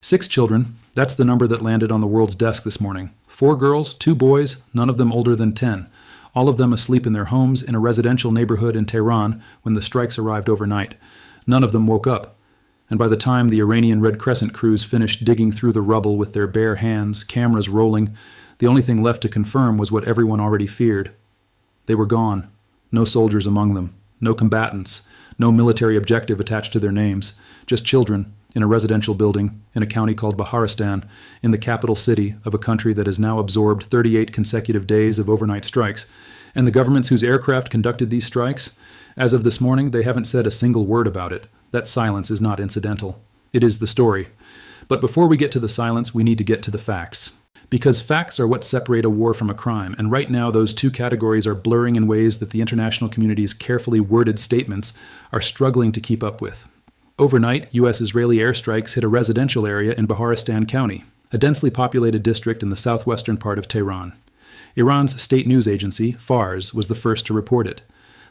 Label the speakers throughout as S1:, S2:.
S1: 6 children, that's the number that landed on the world's desk this morning. 4 girls, 2 boys, none of them older than 10. All of them asleep in their homes in a residential neighborhood in Tehran when the strikes arrived overnight. None of them woke up. And by the time the Iranian Red Crescent crews finished digging through the rubble with their bare hands, cameras rolling, the only thing left to confirm was what everyone already feared. They were gone. No soldiers among them. No combatants. No military objective attached to their names. Just children in a residential building in a county called Baharistan, in the capital city of a country that has now absorbed 38 consecutive days of overnight strikes. And the governments whose aircraft conducted these strikes, as of this morning, they haven't said a single word about it. That silence is not incidental. It is the story. But before we get to the silence, we need to get to the facts. Because facts are what separate a war from a crime, and right now those two categories are blurring in ways that the international community's carefully worded statements are struggling to keep up with. Overnight, U.S.-Israeli airstrikes hit a residential area in Baharistan County, a densely populated district in the southwestern part of Tehran. Iran's state news agency, Fars, was the first to report it.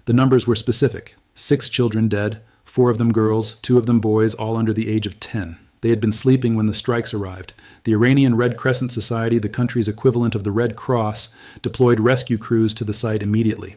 S1: The numbers were specific: 6 children dead, 4 of them girls, 2 of them boys, all under the age of 10. They had been sleeping when the strikes arrived. The Iranian Red Crescent Society, the country's equivalent of the Red Cross, deployed rescue crews to the site immediately.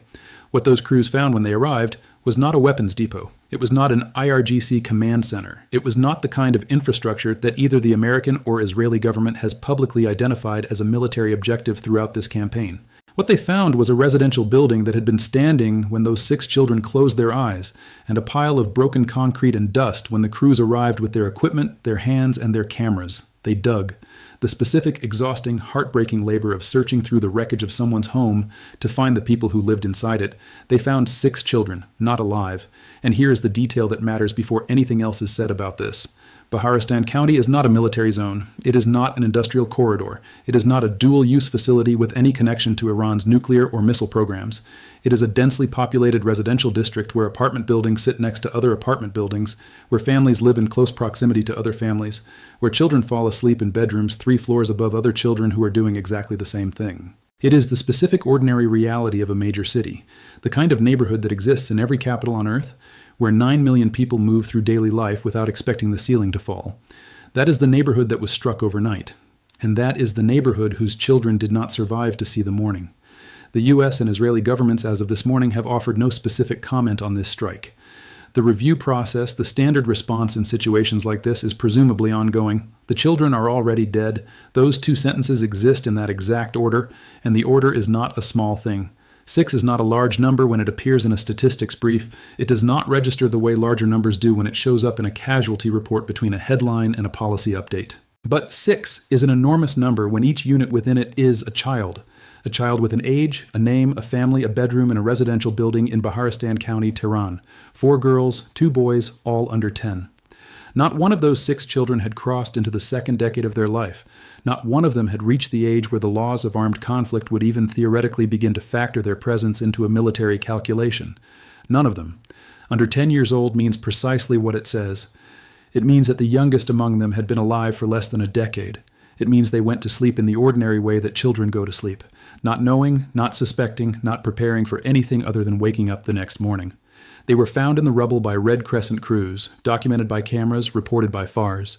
S1: What those crews found when they arrived was not a weapons depot. It was not an IRGC command center. It was not the kind of infrastructure that either the American or Israeli government has publicly identified as a military objective throughout this campaign. What they found was a residential building that had been standing when those 6 children closed their eyes, and a pile of broken concrete and dust when the crews arrived with their equipment, their hands, and their cameras. They dug. The specific, exhausting, heartbreaking labor of searching through the wreckage of someone's home to find the people who lived inside it. They found 6 children, not alive. And here is the detail that matters before anything else is said about this. Baharistan County is not a military zone. It is not an industrial corridor. It is not a dual-use facility with any connection to Iran's nuclear or missile programs. It is a densely populated residential district where apartment buildings sit next to other apartment buildings, where families live in close proximity to other families, where children fall asleep in bedrooms 3 floors above other children who are doing exactly the same thing. It is the specific ordinary reality of a major city, the kind of neighborhood that exists in every capital on Earth, where 9 million people move through daily life without expecting the ceiling to fall. That is the neighborhood that was struck overnight. And that is the neighborhood whose children did not survive to see the morning. The U.S. and Israeli governments as of this morning have offered no specific comment on this strike. The review process, the standard response in situations like this, is presumably ongoing. The children are already dead. Those 2 sentences exist in that exact order, and the order is not a small thing. 6 is not a large number when it appears in a statistics brief. It does not register the way larger numbers do when it shows up in a casualty report between a headline and a policy update. But 6 is an enormous number when each unit within it is a child. A child with an age, a name, a family, a bedroom, and a residential building in Baharistan County, Tehran. 4 girls, 2 boys, all under 10. Not one of those 6 children had crossed into the 2nd decade of their life. Not one of them had reached the age where the laws of armed conflict would even theoretically begin to factor their presence into a military calculation. None of them. Under 10 years old means precisely what it says. It means that the youngest among them had been alive for less than a decade. It means they went to sleep in the ordinary way that children go to sleep, not knowing, not suspecting, not preparing for anything other than waking up the next morning. They were found in the rubble by Red Crescent crews, documented by cameras, reported by Fars.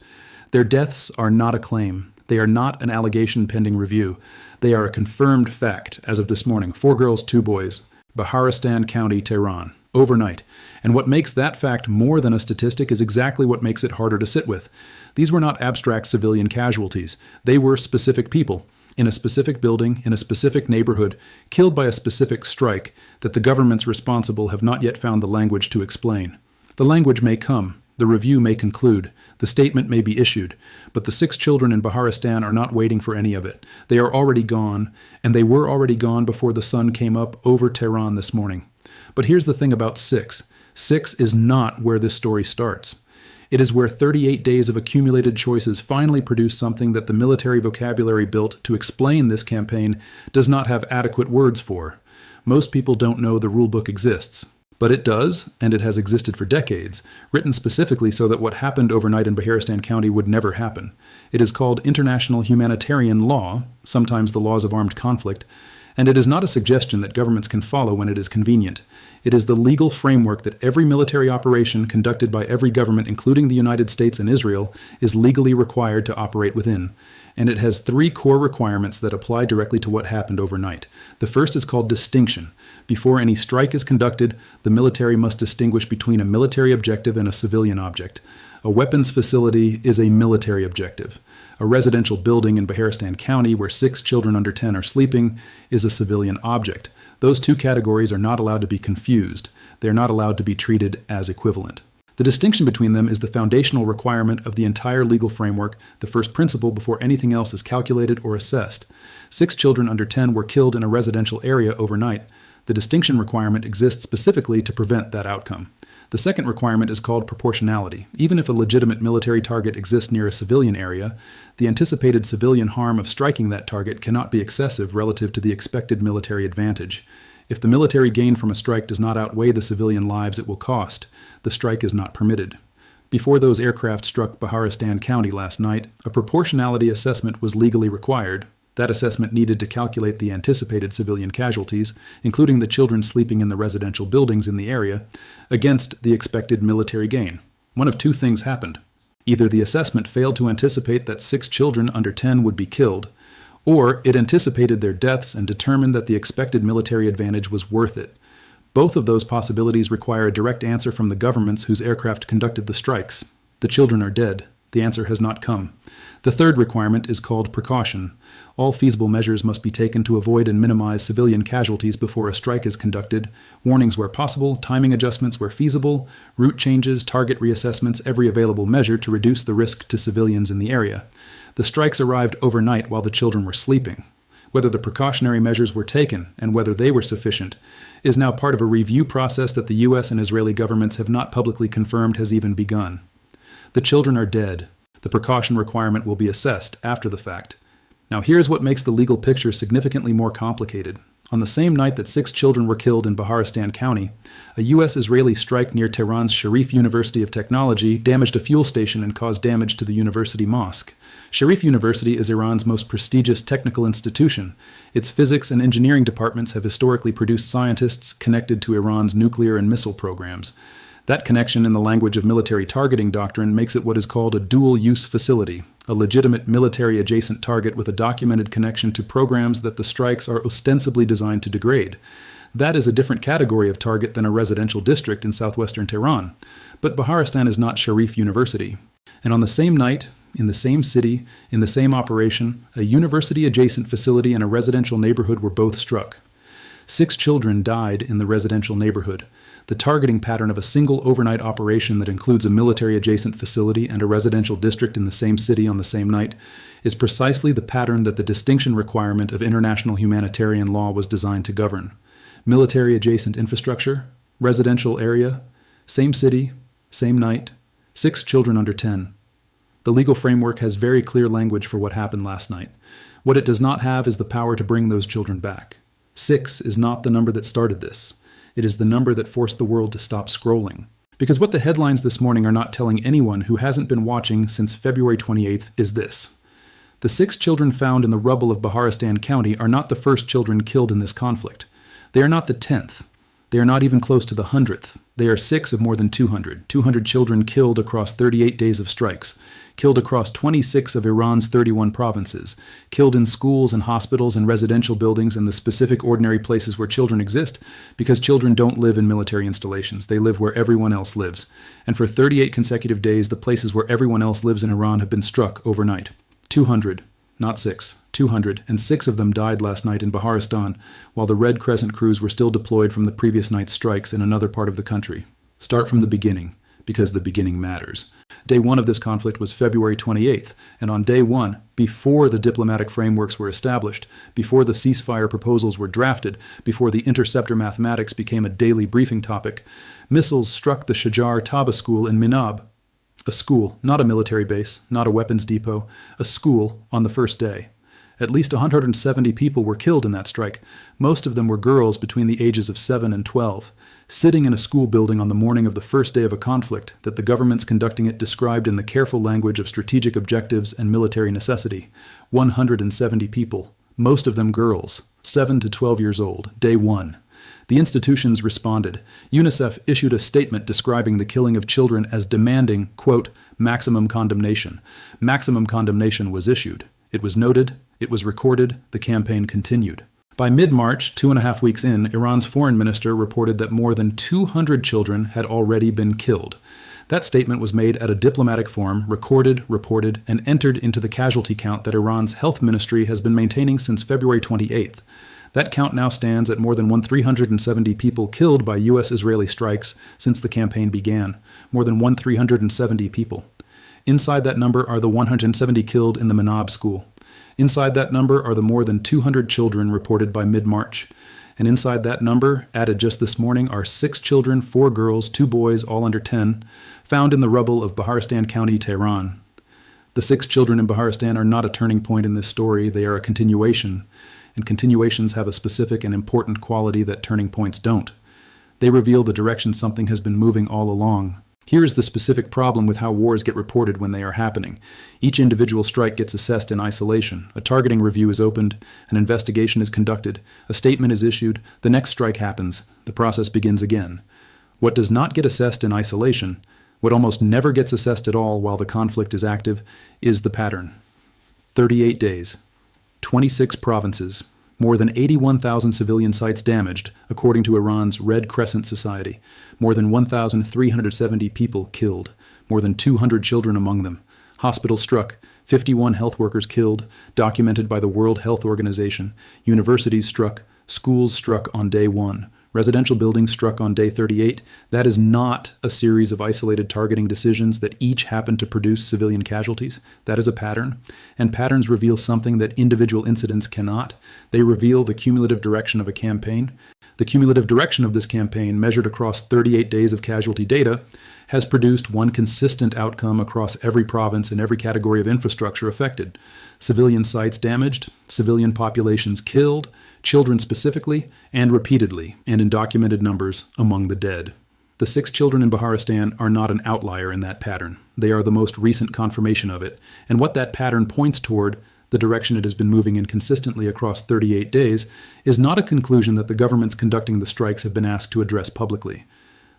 S1: Their deaths are not a claim. They are not an allegation pending review. They are a confirmed fact, as of this morning. 4 girls, 2 boys. Baharistan County, Tehran. Overnight. And what makes that fact more than a statistic is exactly what makes it harder to sit with. These were not abstract civilian casualties. They were specific people, in a specific building, in a specific neighborhood, killed by a specific strike that the governments responsible have not yet found the language to explain. The language may come, the review may conclude, the statement may be issued, but the 6 children in Baharistan are not waiting for any of it. They are already gone, and they were already gone before the sun came up over Tehran this morning. But here's the thing about 6. 6 is not where this story starts. It is where 38 days of accumulated choices finally produce something that the military vocabulary built to explain this campaign does not have adequate words for. Most people don't know the rulebook exists. But it does, and it has existed for decades, written specifically so that what happened overnight in Baharistan County would never happen. It is called international humanitarian law, sometimes the laws of armed conflict, And it is not a suggestion that governments can follow when it is convenient. It is the legal framework that every military operation conducted by every government, including the United States and Israel, is legally required to operate within. And it has three core requirements that apply directly to what happened overnight. The first is called distinction. Before any strike is conducted, the military must distinguish between a military objective and a civilian object. A weapons facility is a military objective. A residential building in Baharistan County where 6 children under 10 are sleeping is a civilian object. Those two categories are not allowed to be confused. They are not allowed to be treated as equivalent. The distinction between them is the foundational requirement of the entire legal framework, the first principle before anything else is calculated or assessed. 6 children under 10 were killed in a residential area overnight. The distinction requirement exists specifically to prevent that outcome. The second requirement is called proportionality. Even if a legitimate military target exists near a civilian area, the anticipated civilian harm of striking that target cannot be excessive relative to the expected military advantage. If the military gain from a strike does not outweigh the civilian lives it will cost, the strike is not permitted. Before those aircraft struck Baharistan County last night, a proportionality assessment was legally required. That assessment needed to calculate the anticipated civilian casualties, including the children sleeping in the residential buildings in the area, against the expected military gain. One of two things happened. Either the assessment failed to anticipate that 6 children under 10 would be killed, or it anticipated their deaths and determined that the expected military advantage was worth it. Both of those possibilities require a direct answer from the governments whose aircraft conducted the strikes. The children are dead. The answer has not come. The third requirement is called precaution. All feasible measures must be taken to avoid and minimize civilian casualties before a strike is conducted. Warnings where possible, timing adjustments where feasible, route changes, target reassessments, every available measure to reduce the risk to civilians in the area. The strikes arrived overnight while the children were sleeping. Whether the precautionary measures were taken and whether they were sufficient is now part of a review process that the U.S. and Israeli governments have not publicly confirmed has even begun. The children are dead. The precaution requirement will be assessed after the fact. Now here's what makes the legal picture significantly more complicated. On the same night that 6 children were killed in Baharistan County, a U.S.-Israeli strike near Tehran's Sharif University of Technology damaged a fuel station and caused damage to the university mosque. Sharif University is Iran's most prestigious technical institution. Its physics and engineering departments have historically produced scientists connected to Iran's nuclear and missile programs. That connection in the language of military targeting doctrine makes it what is called a dual-use facility, a legitimate military-adjacent target with a documented connection to programs that the strikes are ostensibly designed to degrade. That is a different category of target than a residential district in southwestern Tehran. But Baharistan is not Sharif University. And on the same night, in the same city, in the same operation, a university-adjacent facility and a residential neighborhood were both struck. 6 children died in the residential neighborhood. The targeting pattern of a single overnight operation that includes a military-adjacent facility and a residential district in the same city on the same night is precisely the pattern that the distinction requirement of international humanitarian law was designed to govern. Military-adjacent infrastructure, residential area, same city, same night, 6 children under 10. The legal framework has very clear language for what happened last night. What it does not have is the power to bring those children back. 6 is not the number that started this. It is the number that forced the world to stop scrolling. Because what the headlines this morning are not telling anyone who hasn't been watching since February 28th is this. The 6 children found in the rubble of Baharistan County are not the first children killed in this conflict. They are not the 10th. They are not even close to the 100th. They are 6 of more than 200. 200 children killed across 38 days of strikes. Killed across 26 of Iran's 31 provinces. Killed in schools and hospitals and residential buildings and the specific ordinary places where children exist, because children don't live in military installations. They live where everyone else lives. And for 38 consecutive days, the places where everyone else lives in Iran have been struck overnight. 200. Not 6, 200, and 6 of them died last night in Baharistan, while the Red Crescent crews were still deployed from the previous night's strikes in another part of the country. Start from the beginning, because the beginning matters. Day 1 of this conflict was February 28th, and on day 1, before the diplomatic frameworks were established, before the ceasefire proposals were drafted, before the interceptor mathematics became a daily briefing topic, missiles struck the Shajar Taba school in Minab. A school, not a military base, not a weapons depot, a school on the first day. At least 170 people were killed in that strike. Most of them were girls between the ages of 7 and 12, sitting in a school building on the morning of the first day of a conflict that the governments conducting it described in the careful language of strategic objectives and military necessity. 170 people, most of them girls, 7 to 12 years old, day one. The institutions responded. UNICEF issued a statement describing the killing of children as demanding, quote, maximum condemnation. Maximum condemnation was issued. It was noted, it was recorded, the campaign continued. By mid-March, 2.5 weeks in, Iran's foreign minister reported that more than 200 children had already been killed. That statement was made at a diplomatic forum, recorded, reported, and entered into the casualty count that Iran's health ministry has been maintaining since February 28th. That count now stands at more than 370 people killed by U.S.-Israeli strikes since the campaign began, more than 370 people. Inside that number are the 170 killed in the Manab school. Inside that number are the more than 200 children reported by mid-March. And inside that number, added just this morning, are 6 children, 4 girls, 2 boys, all under 10, found in the rubble of Baharistan County, Tehran. The 6 children in Baharistan are not a turning point in this story, they are a continuation. And continuations have a specific and important quality that turning points don't. They reveal the direction something has been moving all along. Here is the specific problem with how wars get reported when they are happening. Each individual strike gets assessed in isolation. A targeting review is opened, an investigation is conducted, a statement is issued, the next strike happens, the process begins again. What does not get assessed in isolation, what almost never gets assessed at all while the conflict is active, is the pattern. 38 days, 26 provinces, more than 81,000 civilian sites damaged, according to Iran's Red Crescent Society, more than 1,370 people killed, more than 200 children among them, hospitals struck, 51 health workers killed, documented by the World Health Organization, universities struck, schools struck on day one, residential buildings struck on day 38. That is not a series of isolated targeting decisions that each happen to produce civilian casualties. That is a pattern, and patterns reveal something that individual incidents cannot. They reveal the cumulative direction of a campaign. The cumulative direction of this campaign, measured across 38 days of casualty data, has produced one consistent outcome across every province and every category of infrastructure affected. Civilian sites damaged, civilian populations killed, children specifically, and repeatedly, and in documented numbers among the dead. The 6 children in Baharistan are not an outlier in that pattern. They are the most recent confirmation of it, and what that pattern points toward, the direction it has been moving in consistently across 38 days, is not a conclusion that the governments conducting the strikes have been asked to address publicly.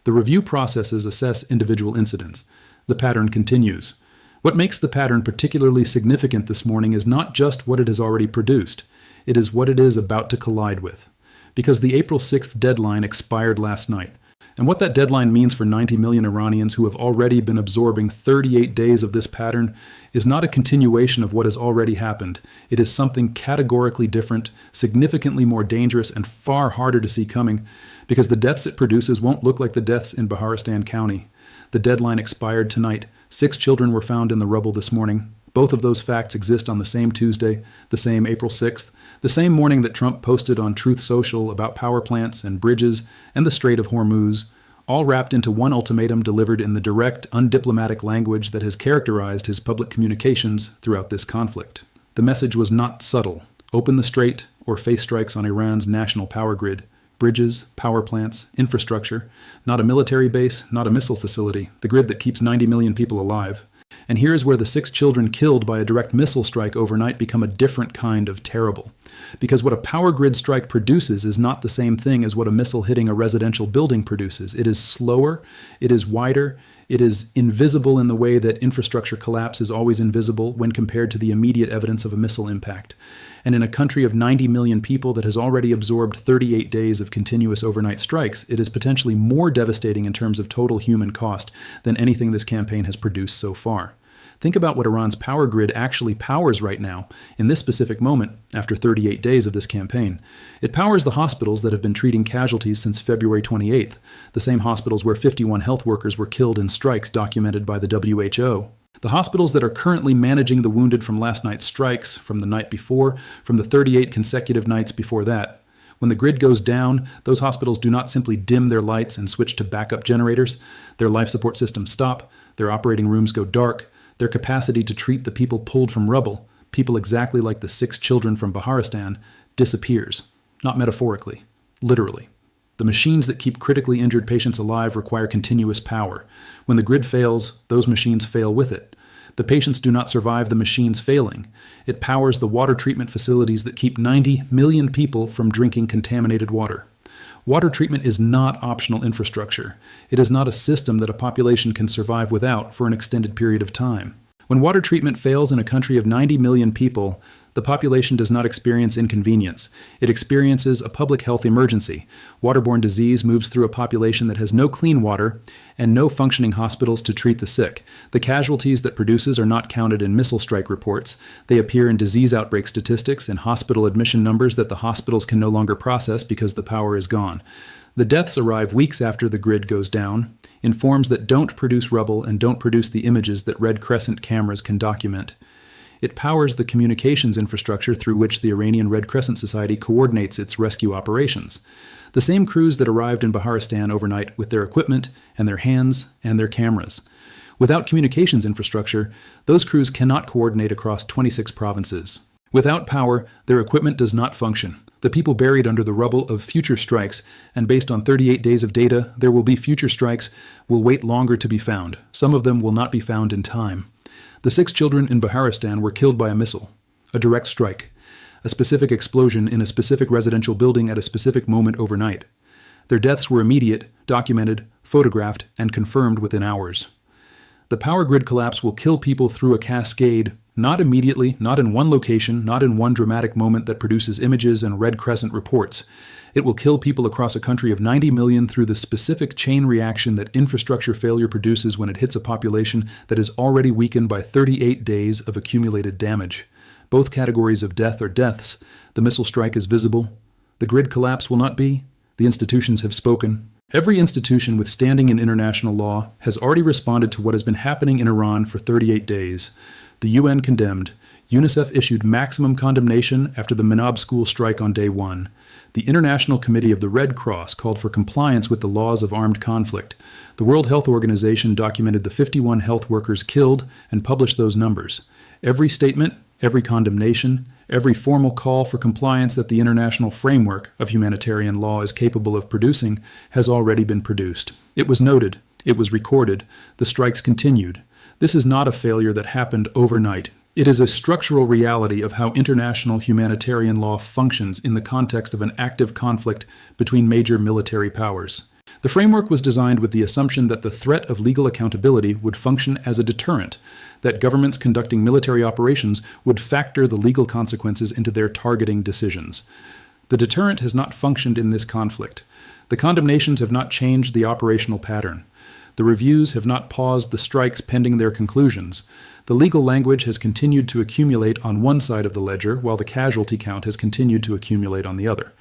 S1: The review processes assess individual incidents. The pattern continues. What makes the pattern particularly significant this morning is not just what it has already produced, it is what it is about to collide with. Because the April 6th deadline expired last night. And what that deadline means for 90 million Iranians who have already been absorbing 38 days of this pattern is not a continuation of what has already happened. It is something categorically different, significantly more dangerous, and far harder to see coming, because the deaths it produces won't look like the deaths in Baharistan County. The deadline expired tonight. 6 children were found in the rubble this morning. Both of those facts exist on the same Tuesday, the same April 6th, the same morning that Trump posted on Truth Social about power plants and bridges and the Strait of Hormuz, all wrapped into one ultimatum delivered in the direct, undiplomatic language that has characterized his public communications throughout this conflict. The message was not subtle. Open the strait or face strikes on Iran's national power grid. Bridges, power plants, infrastructure, not a military base, not a missile facility, the grid that keeps 90 million people alive. And here is where the 6 children killed by a direct missile strike overnight become a different kind of terrible. Because what a power grid strike produces is not the same thing as what a missile hitting a residential building produces. It is slower, it is wider, it is invisible in the way that infrastructure collapse is always invisible when compared to the immediate evidence of a missile impact. And in a country of 90 million people that has already absorbed 38 days of continuous overnight strikes, it is potentially more devastating in terms of total human cost than anything this campaign has produced so far. Think about what Iran's power grid actually powers right now, in this specific moment, after 38 days of this campaign. It powers the hospitals that have been treating casualties since February 28th, the same hospitals where 51 health workers were killed in strikes documented by the WHO. The hospitals that are currently managing the wounded from last night's strikes, from the night before, from the 38 consecutive nights before that. When the grid goes down, those hospitals do not simply dim their lights and switch to backup generators. Their life support systems stop, their operating rooms go dark, their capacity to treat the people pulled from rubble, people exactly like the 6 children from Baharistan, disappears. Not metaphorically, literally. The machines that keep critically injured patients alive require continuous power. When the grid fails, those machines fail with it. The patients do not survive the machines failing. It powers the water treatment facilities that keep 90 million people from drinking contaminated water. Water treatment is not optional infrastructure. It is not a system that a population can survive without for an extended period of time. When water treatment fails in a country of 90 million people, the population does not experience inconvenience. It experiences a public health emergency. Waterborne disease moves through a population that has no clean water and no functioning hospitals to treat the sick. The casualties that produces are not counted in missile strike reports. They appear in disease outbreak statistics and hospital admission numbers that the hospitals can no longer process because the power is gone. The deaths arrive weeks after the grid goes down, in forms that don't produce rubble and don't produce the images that Red Crescent cameras can document. It powers the communications infrastructure through which the Iranian Red Crescent Society coordinates its rescue operations. The same crews that arrived in Baharistan overnight with their equipment and their hands and their cameras. Without communications infrastructure, those crews cannot coordinate across 26 provinces. Without power, their equipment does not function. The people buried under the rubble of future strikes, and based on 38 days of data, there will be future strikes, will wait longer to be found. Some of them will not be found in time. The 6 children in Baharistan were killed by a missile, a direct strike, a specific explosion in a specific residential building at a specific moment overnight. Their deaths were immediate, documented, photographed, and confirmed within hours. The power grid collapse will kill people through a cascade, not immediately, not in one location, not in one dramatic moment that produces images and Red Crescent reports. It will kill people across a country of 90 million through the specific chain reaction that infrastructure failure produces when it hits a population that is already weakened by 38 days of accumulated damage. Both categories of death are deaths. The missile strike is visible. The grid collapse will not be. The institutions have spoken. Every institution with standing in international law has already responded to what has been happening in Iran for 38 days. The UN condemned. UNICEF issued maximum condemnation after the Minab school strike on day 1. The International Committee of the Red Cross called for compliance with the laws of armed conflict. The World Health Organization documented the 51 health workers killed and published those numbers. Every statement, every condemnation, every formal call for compliance that the international framework of humanitarian law is capable of producing has already been produced. It was noted. It was recorded. The strikes continued. This is not a failure that happened overnight. It is a structural reality of how international humanitarian law functions in the context of an active conflict between major military powers. The framework was designed with the assumption that the threat of legal accountability would function as a deterrent, that governments conducting military operations would factor the legal consequences into their targeting decisions. The deterrent has not functioned in this conflict. The condemnations have not changed the operational pattern. The reviews have not paused the strikes pending their conclusions. The legal language has continued to accumulate on one side of the ledger, while the casualty count has continued to accumulate on the other.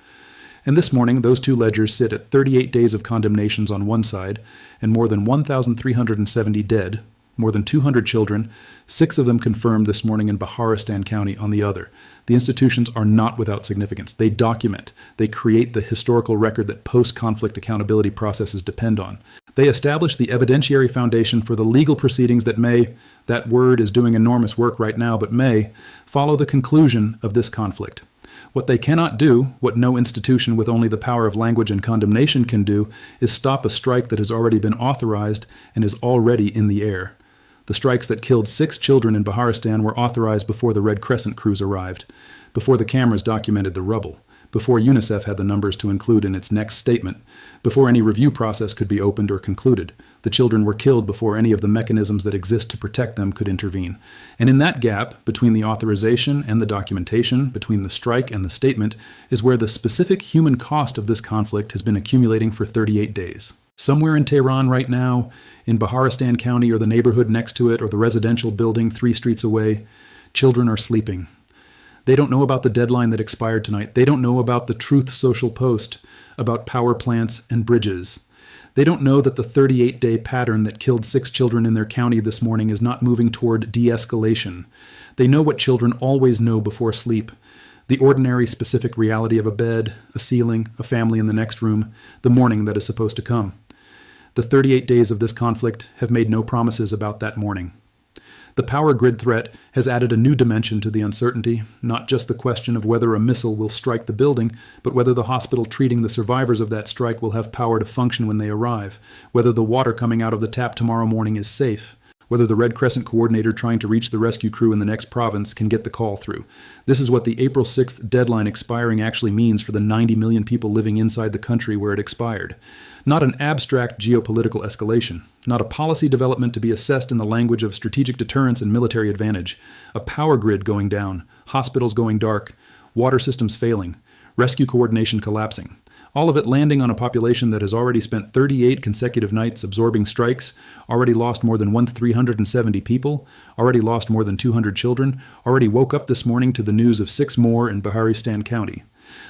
S1: And this morning, those two ledgers sit at 38 days of condemnations on one side, and more than 1,370 dead, more than 200 children, 6 of them confirmed this morning in Baharistan County on the other. The institutions are not without significance. They document. They create the historical record that post-conflict accountability processes depend on. They establish the evidentiary foundation for the legal proceedings that may, that word is doing enormous work right now, but may, follow the conclusion of this conflict. What they cannot do, what no institution with only the power of language and condemnation can do, is stop a strike that has already been authorized and is already in the air. The strikes that killed 6 children in Baharistan were authorized before the Red Crescent crews arrived, before the cameras documented the rubble, before UNICEF had the numbers to include in its next statement, before any review process could be opened or concluded. The children were killed before any of the mechanisms that exist to protect them could intervene. And in that gap, between the authorization and the documentation, between the strike and the statement, is where the specific human cost of this conflict has been accumulating for 38 days. Somewhere in Tehran right now, in Baharistan County or the neighborhood next to it or the residential building 3 streets away, children are sleeping. They don't know about the deadline that expired tonight. They don't know about the Truth Social post about power plants and bridges. They don't know that the 38-day pattern that killed 6 children in their county this morning is not moving toward de-escalation. They know what children always know before sleep. The ordinary specific reality of a bed, a ceiling, a family in the next room, the morning that is supposed to come. The 38 days of this conflict have made no promises about that morning. The power grid threat has added a new dimension to the uncertainty, not just the question of whether a missile will strike the building, but whether the hospital treating the survivors of that strike will have power to function when they arrive, whether the water coming out of the tap tomorrow morning is safe, whether the Red Crescent coordinator trying to reach the rescue crew in the next province can get the call through. This is what the April 6th deadline expiring actually means for the 90 million people living inside the country where it expired. Not an abstract geopolitical escalation, not a policy development to be assessed in the language of strategic deterrence and military advantage, a power grid going down, hospitals going dark, water systems failing, rescue coordination collapsing. All of it landing on a population that has already spent 38 consecutive nights absorbing strikes, already lost more than 370 people, already lost more than 200 children, already woke up this morning to the news of 6 more in Baharistan County.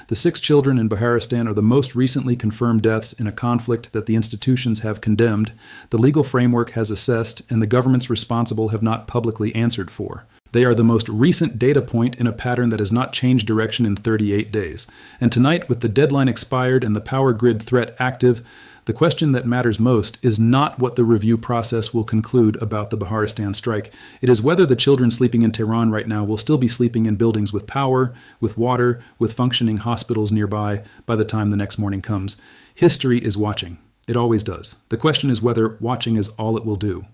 S1: The 6 children in Baharistan are the most recently confirmed deaths in a conflict that the institutions have condemned, the legal framework has assessed, and the governments responsible have not publicly answered for. They are the most recent data point in a pattern that has not changed direction in 38 days. And tonight, with the deadline expired and the power grid threat active, the question that matters most is not what the review process will conclude about the Baharistan strike. It is whether the children sleeping in Tehran right now will still be sleeping in buildings with power, with water, with functioning hospitals nearby by the time the next morning comes. History is watching. It always does. The question is whether watching is all it will do.